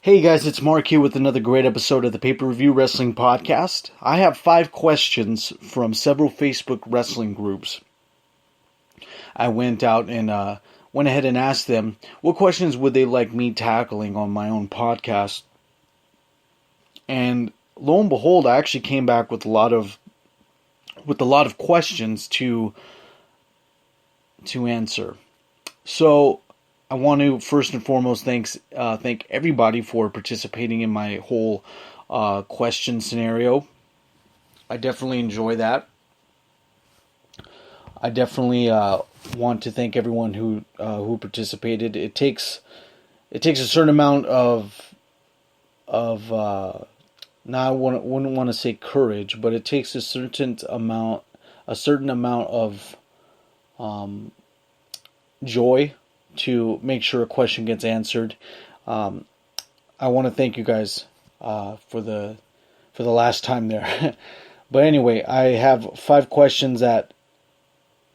Hey guys, it's Mark here with another great episode of the Pay-Per-View Wrestling Podcast. I have 5 questions from several Facebook wrestling groups. I went out and went ahead and asked them what questions would they like me tackling on my own podcast. And lo and behold, I actually came back with a lot of questions to answer. So I want to first and foremost thank everybody for participating in my whole question scenario. I definitely enjoy that. I definitely want to thank everyone who participated. It takes a certain amount of now I wouldn't want to say courage, but it takes a certain amount of joy to make sure a question gets answered. I want to thank you guys for the last time there. But anyway, I have 5 questions that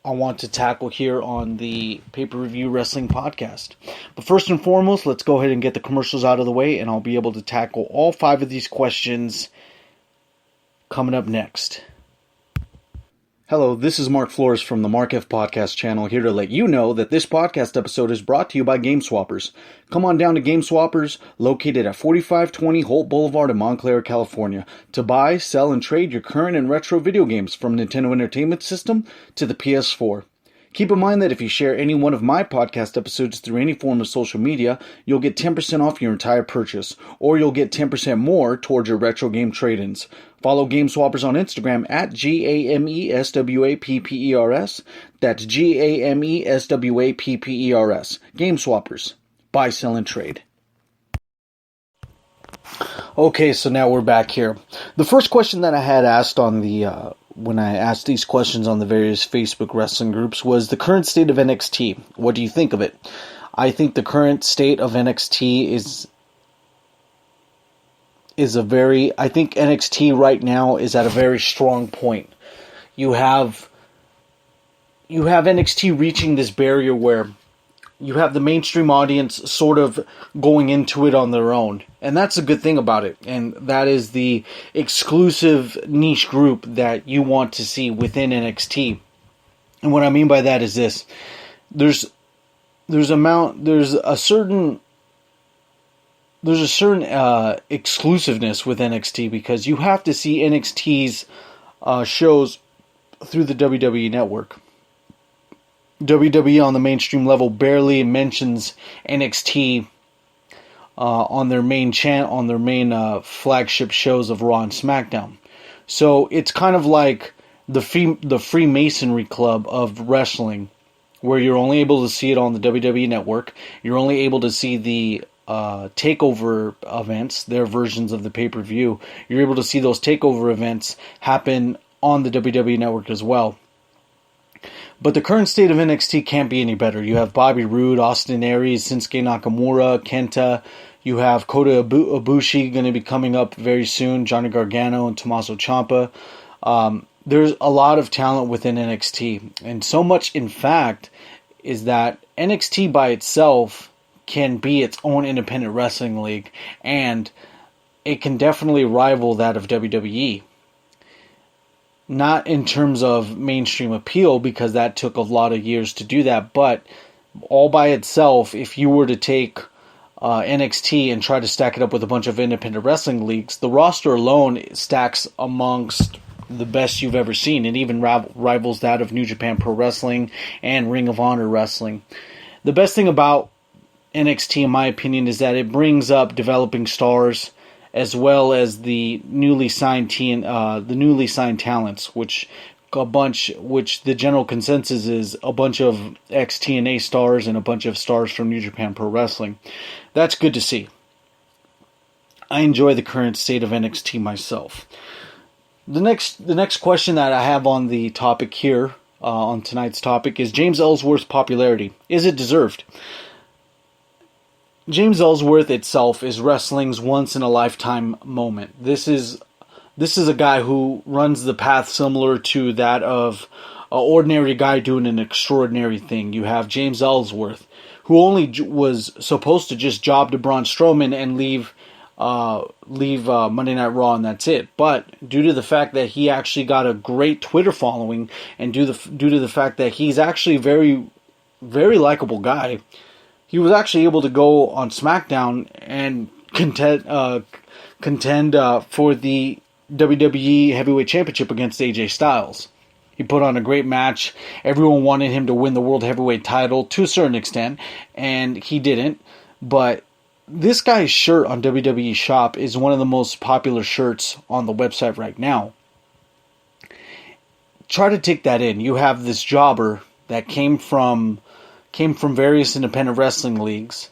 I want to tackle here on the Pay-Per-View Wrestling Podcast. But first and foremost, let's go ahead and get the commercials out of the way, and I'll be able to tackle all 5 of these questions coming up next. Hello, this is Mark Flores from the Mark F Podcast channel, here to let you know that this podcast episode is brought to you by Game Swappers. Come on down to Game Swappers, located at 4520 Holt Boulevard in Montclair, California, to buy, sell, and trade your current and retro video games from Nintendo Entertainment System to the PS4. Keep in mind that if you share any one of my podcast episodes through any form of social media, you'll get 10% off your entire purchase, or you'll get 10% more towards your retro game trade-ins. Follow Game Swappers on Instagram at GAMESWAPPERS. That's GAMESWAPPERS. Game Swappers. Buy, sell, and trade. Okay, so now we're back here. The first question that I had asked on the when I asked these questions on the various Facebook wrestling groups was the current state of NXT. What do you think of it? I think the current state of NXT I think NXT right now is at a very strong point. You have NXT reaching this barrier where you have the mainstream audience sort of going into it on their own. And that's a good thing about it. And that is the exclusive niche group that you want to see within NXT. And what I mean by that is this. There's a certain exclusiveness with NXT because you have to see NXT's shows through the WWE Network. WWE on the mainstream level barely mentions NXT on their main flagship shows of Raw and SmackDown. So it's kind of like the Freemasonry club of wrestling, where you're only able to see it on the WWE Network. You're only able to see the takeover events, their versions of the pay-per-view. You're able to see those takeover events happen on the WWE Network as well. But the current state of NXT can't be any better. You have Bobby Roode, Austin Aries, Shinsuke Nakamura, Kenta. You have Kota Ibushi going to be coming up very soon, Johnny Gargano and Tommaso Ciampa. There's a lot of talent within NXT. And so much, in fact, is that NXT by itself can be its own independent wrestling league. And it can definitely rival that of WWE. Not in terms of mainstream appeal, because that took a lot of years to do that, but all by itself, if you were to take NXT and try to stack it up with a bunch of independent wrestling leagues, the roster alone stacks amongst the best you've ever seen. It even rivals that of New Japan Pro Wrestling and Ring of Honor Wrestling. The best thing about NXT, in my opinion, is that it brings up developing stars, as well as the newly signed talents, which the general consensus is a bunch of ex-TNA stars and a bunch of stars from New Japan Pro Wrestling. That's good to see. I enjoy the current state of NXT myself. The next question that I have on the topic here, on tonight's topic, is James Ellsworth's popularity. Is it deserved? James Ellsworth itself is wrestling's once-in-a-lifetime moment. This is a guy who runs the path similar to that of an ordinary guy doing an extraordinary thing. You have James Ellsworth, who only was supposed to just job to Braun Strowman and leave Monday Night Raw, and that's it. But due to the fact that he actually got a great Twitter following, and due to the fact that he's actually a very, very likable guy, he was actually able to go on SmackDown and contend for the WWE Heavyweight Championship against AJ Styles. He put on a great match. Everyone wanted him to win the World Heavyweight title to a certain extent, and he didn't. But this guy's shirt on WWE Shop is one of the most popular shirts on the website right now. Try to take that in. You have this jobber that came from various independent wrestling leagues,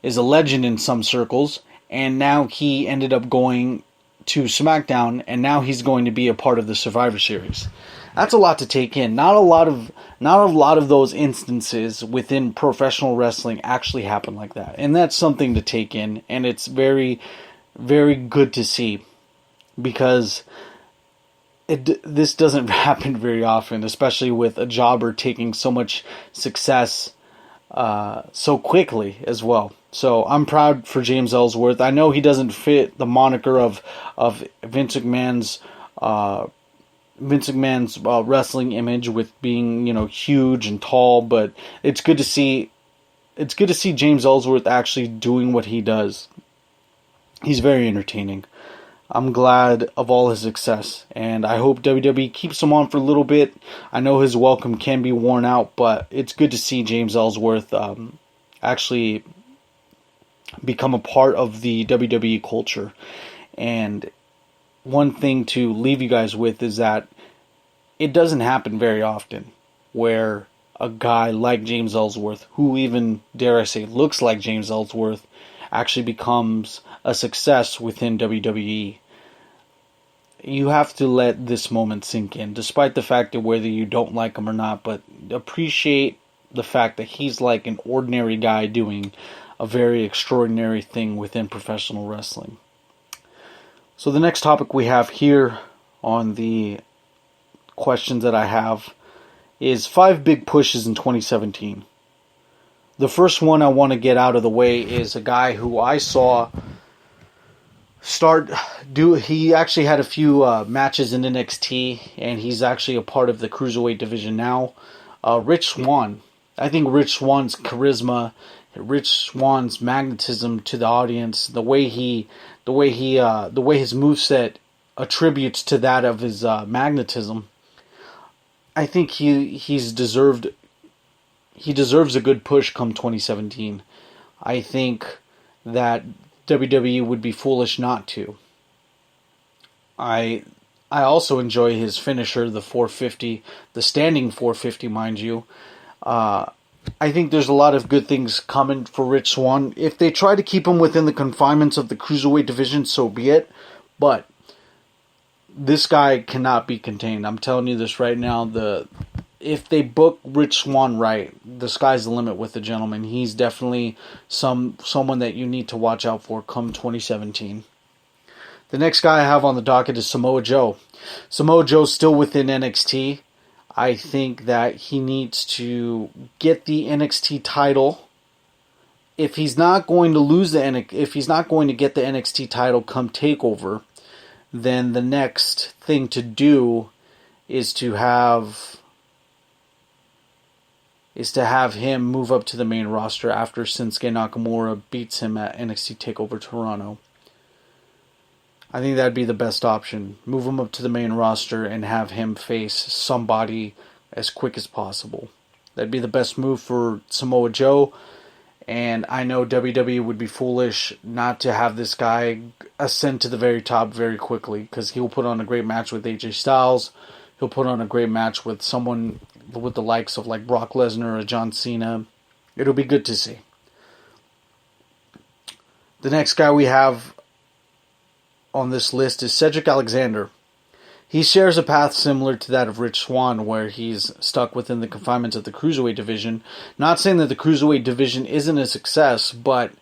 is a legend in some circles, and now he ended up going to SmackDown, and now he's going to be a part of the Survivor Series. That's a lot to take in. Not a lot of those instances within professional wrestling actually happen like that. And that's something to take in, and it's very, very good to see, because this doesn't happen very often, especially with a jobber taking so much success so quickly as well. So I'm proud for James Ellsworth. I know he doesn't fit the moniker of Vince McMahon's wrestling image with being, huge and tall, but it's good to see James Ellsworth actually doing what he does. He's very entertaining. I'm glad of all his success, and I hope WWE keeps him on for a little bit. I know his welcome can be worn out, but it's good to see James Ellsworth actually become a part of the WWE culture. And one thing to leave you guys with is that it doesn't happen very often where a guy like James Ellsworth, who even, dare I say, looks like James Ellsworth, actually becomes a success within WWE. You have to let this moment sink in, despite the fact that whether you don't like him or not, but appreciate the fact that he's like an ordinary guy doing a very extraordinary thing within professional wrestling. So the next topic we have here on the questions that I have is 5 big pushes in 2017. The first one I want to get out of the way is a guy who I saw he actually had a few matches in NXT, and he's actually a part of the Cruiserweight division now. Rich Swann. I think Rich Swann's charisma, Rich Swann's magnetism to the audience, the way his moveset attributes to that of his magnetism. I think he deserves a good push come 2017. I think that WWE would be foolish not to. I also enjoy his finisher, the 450, the standing 450, mind you. I think there's a lot of good things coming for Rich Swann. If they try to keep him within the confinements of the Cruiserweight division, so be it. But this guy cannot be contained. I'm telling you this right now. If they book Rich Swann right, the sky's the limit with the gentleman. He's definitely someone that you need to watch out for come 2017. The next guy I have on the docket is Samoa Joe. Samoa Joe's still within NXT. I think that he needs to get the NXT title. If he's not going to if he's not going to get the NXT title come TakeOver, then the next thing to do is to have him move up to the main roster after Shinsuke Nakamura beats him at NXT TakeOver Toronto. I think that'd be the best option. Move him up to the main roster and have him face somebody as quick as possible. That'd be the best move for Samoa Joe. And I know WWE would be foolish not to have this guy ascend to the very top very quickly, because he'll put on a great match with AJ Styles. He'll put on a great match with someone with the likes of like Brock Lesnar or John Cena. It'll be good to see. The next guy we have on this list is Cedric Alexander. He shares a path similar to that of Rich Swann, where he's stuck within the confinements of the Cruiserweight division. Not saying that the Cruiserweight division isn't a success, but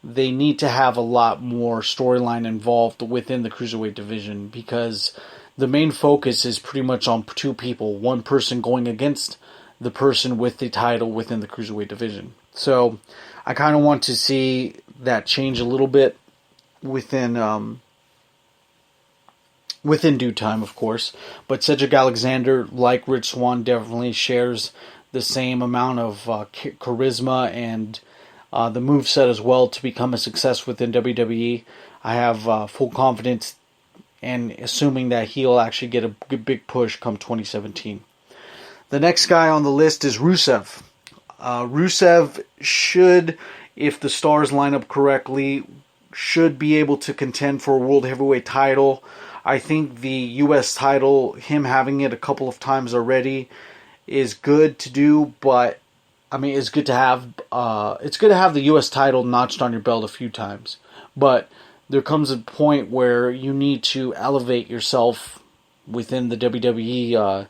they need to have a lot more storyline involved within the Cruiserweight division, because the main focus is pretty much on two people. One person going against the person with the title within the Cruiserweight division. So I kind of want to see that change a little bit within due time, of course. But Cedric Alexander, like Rich Swann, definitely shares the same amount of charisma and the moveset as well to become a success within WWE. I have full confidence and assuming that he'll actually get a big push come 2017. The next guy on the list is Rusev. Rusev should, if the stars line up correctly, should be able to contend for a World Heavyweight title. I think the U.S. title, him having it a couple of times already, is good to do, but I mean, it's good to have. It's good to have the U.S. title notched on your belt a few times, but there comes a point where you need to elevate yourself within the WWE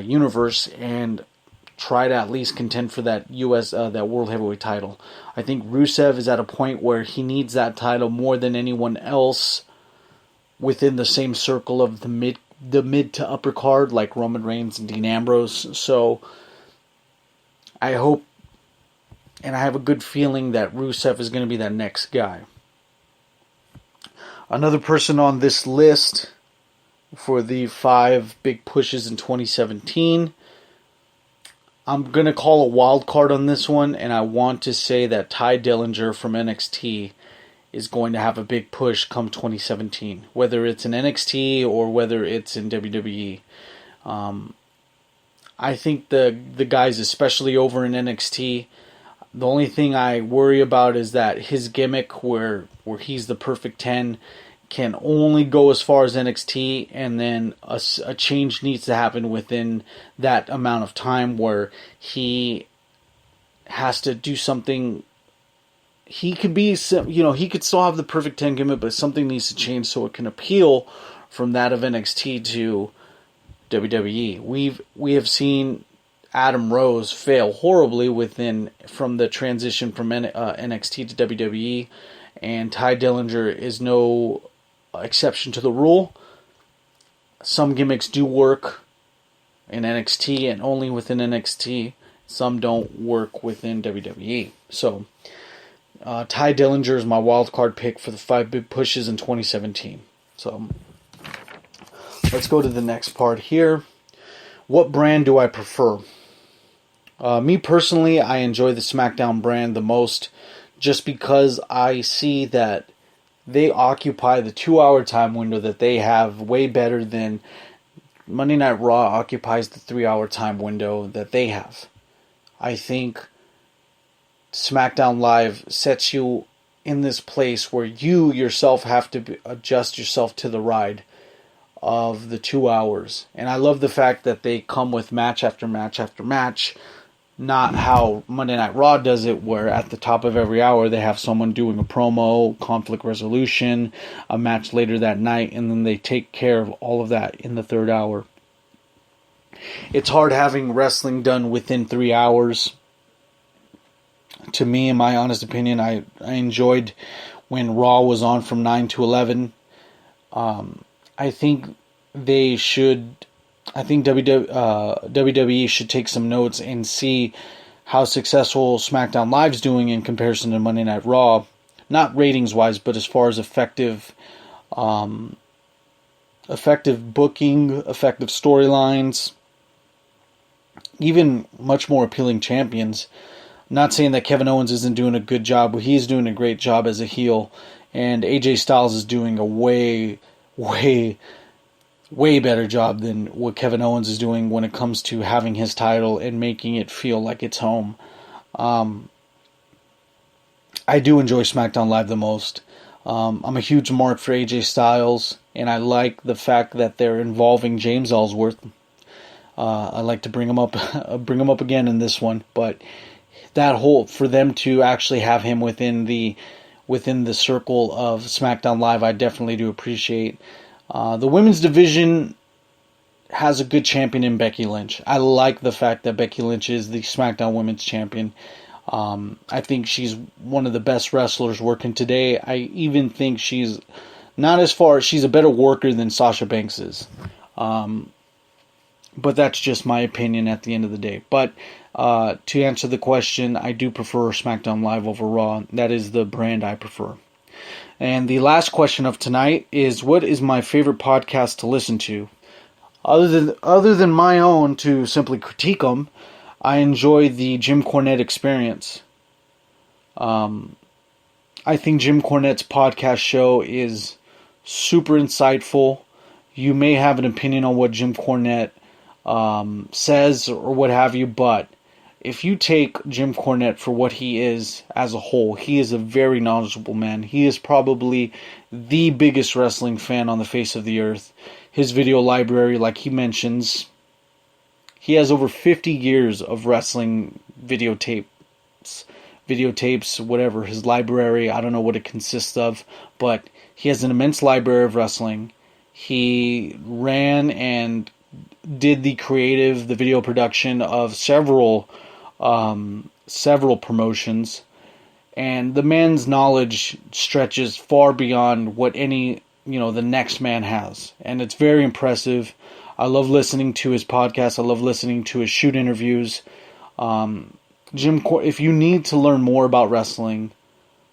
universe and try to at least contend for that that World Heavyweight title. I think Rusev is at a point where he needs that title more than anyone else within the same circle of the mid to upper card, like Roman Reigns and Dean Ambrose. So I hope, and I have a good feeling that Rusev is going to be that next guy. Another person on this list for the 5 big pushes in 2017, I'm going to call a wild card on this one, and I want to say that Tye Dillinger from NXT is going to have a big push come 2017, whether it's in NXT or whether it's in WWE. I think the guys, especially over in NXT, the only thing I worry about is that his gimmick, where he's the perfect 10, can only go as far as NXT, and then a change needs to happen within that amount of time where he has to do something. He could be, he could still have the perfect 10 gimmick, but something needs to change so it can appeal from that of NXT to WWE. We have seen Adam Rose fail horribly from the transition from NXT to WWE, and Tye Dillinger is no exception to the rule. Some gimmicks do work in NXT and only within NXT. Some don't work within WWE. So Tye Dillinger is my wild card pick for the 5 big pushes in 2017. So let's go to the next part here. What brand do I prefer? Me personally, I enjoy the SmackDown brand the most just because I see that they occupy the 2-hour time window that they have way better than Monday Night Raw occupies the 3-hour time window that they have. I think SmackDown Live sets you in this place where you yourself have to adjust yourself to the ride of the 2 hours. And I love the fact that they come with match after match after match, not how Monday Night Raw does it, where at the top of every hour they have someone doing a promo, conflict resolution, a match later that night, and then they take care of all of that in the 3rd hour. It's hard having wrestling done within 3 hours. To me, in my honest opinion, I enjoyed when Raw was on from 9 to 11. I think WWE should take some notes and see how successful SmackDown Live's doing in comparison to Monday Night Raw. Not ratings-wise, but as far as effective booking, effective storylines, even much more appealing champions. Not saying that Kevin Owens isn't doing a good job, but he's doing a great job as a heel. And AJ Styles is doing a way better job than what Kevin Owens is doing when it comes to having his title and making it feel like it's home. I do enjoy SmackDown Live the most. I'm a huge mark for AJ Styles, and I like the fact that they're involving James Ellsworth. I like to bring him up again in this one, but that whole, for them to actually have him within the circle of SmackDown Live, I definitely do appreciate. The women's division has a good champion in Becky Lynch. I like the fact that Becky Lynch is the SmackDown Women's Champion. I think she's one of the best wrestlers working today. I even think she's a better worker than Sasha Banks is. But that's just my opinion at the end of the day. But To answer the question, I do prefer SmackDown Live over Raw. That is the brand I prefer. And the last question of tonight is, what is my favorite podcast to listen to? Other than my own, to simply critique them, I enjoy the Jim Cornette Experience. I think Jim Cornette's podcast show is super insightful. You may have an opinion on what Jim Cornette says or what have you, but if you take Jim Cornette for what he is as a whole, he is a very knowledgeable man. He is probably the biggest wrestling fan on the face of the earth. His video library, like he mentions, he has over 50 years of wrestling videotapes, whatever, his library, I don't know what it consists of, but he has an immense library of wrestling. He ran and did the video production of several promotions, and the man's knowledge stretches far beyond what the next man has, and it's very impressive. I love listening to his podcast. I love listening to his shoot interviews. If you need to learn more about wrestling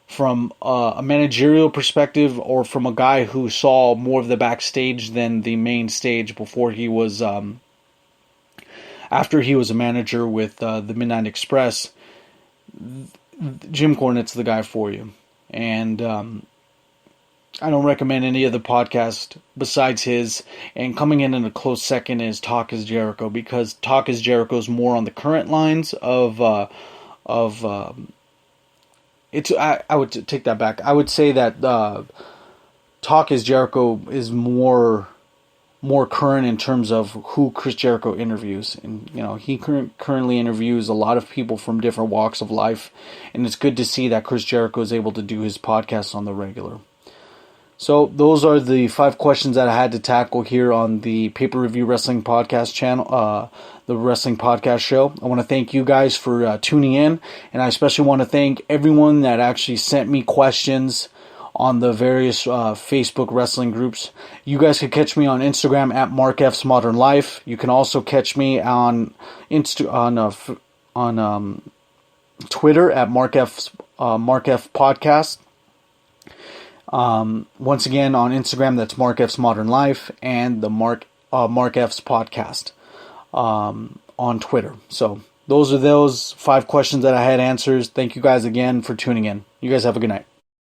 from a managerial perspective, or from a guy who saw more of the backstage than the main stage before he was after he was a manager with the Midnight Express, Jim Cornette's the guy for you. And I don't recommend any other podcast besides his. And coming in a close second is Talk is Jericho, because Talk is Jericho is more on the current lines of it's. I would take that back. I would say that Talk is Jericho is more current in terms of who Chris Jericho interviews, and he currently interviews a lot of people from different walks of life, and it's good to see that Chris Jericho is able to do his podcast on the regular. So those are the 5 questions that I had to tackle here on the Pay-Per-Review Wrestling Podcast channel, the Wrestling Podcast Show. I want to thank you guys for tuning in, and I especially want to thank everyone that actually sent me questions on the various Facebook wrestling groups. You guys can catch me on Instagram at MarkF's Modern Life. You can also catch me on Twitter at MarkF Podcast. Once again, on Instagram, that's MarkF's Modern Life, and the MarkF's Podcast on Twitter. So those are those 5 questions that I had answers. Thank you guys again for tuning in. You guys have a good night.